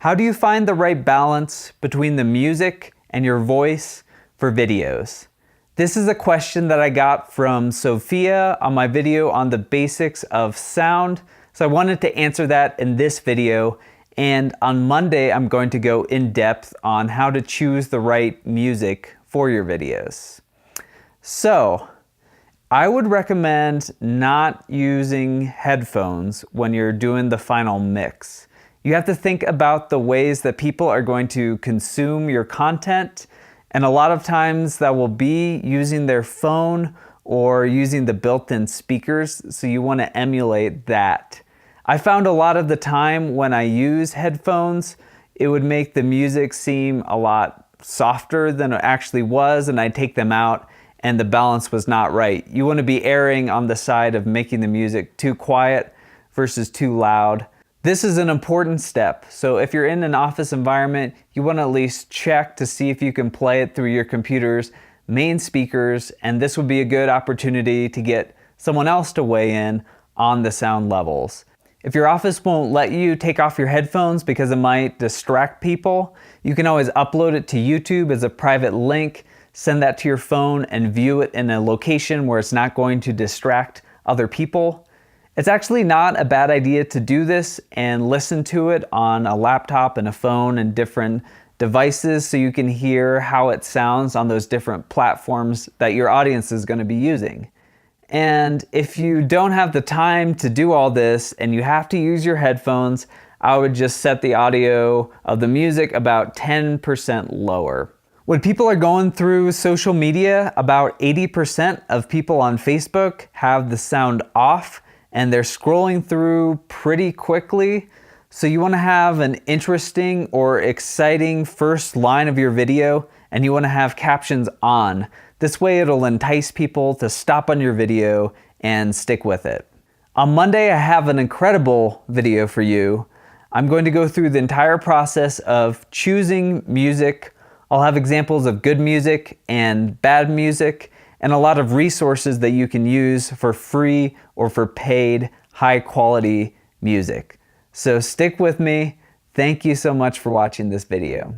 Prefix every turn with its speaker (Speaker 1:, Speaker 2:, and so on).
Speaker 1: How do you find the right balance between the music and your voice for videos? This is a question that I got from Sophia on my video on the basics of sound. So I wanted to answer that in this video. And on Monday, I'm going to go in depth on how to choose the right music for your videos. So I would recommend not using headphones when you're doing the final mix. You have to think about the ways that people are going to consume your content, and a lot of times that will be using their phone or using the built-in speakers, so you want to emulate that. I found a lot of the time when I use headphones, it would make the music seem a lot softer than it actually was, and I'd take them out and the balance was not right. You want to be erring on the side of making the music too quiet versus too loud. This is an important step. So if you're in an office environment, you want to at least check to see if you can play it through your computer's main speakers, and this would be a good opportunity to get someone else to weigh in on the sound levels. If your office won't let you take off your headphones because it might distract people, you can always upload it to YouTube as a private link, send that to your phone, and view it in a location where it's not going to distract other people. It's actually not a bad idea to do this and listen to it on a laptop and a phone and different devices so you can hear how it sounds on those different platforms that your audience is going to be using. And if you don't have the time to do all this and you have to use your headphones, I would just set the audio of the music about 10% lower. When people are going through social media, about 80% of people on Facebook have the sound off, and they're scrolling through pretty quickly. So you want to have an interesting or exciting first line of your video, and you want to have captions on. This way it'll entice people to stop on your video and stick with it. On Monday, I have an incredible video for you. I'm going to go through the entire process of choosing music. I'll have examples of good music and bad music, and a lot of resources that you can use for free or for paid high quality music. So stick with me. Thank you so much for watching this video.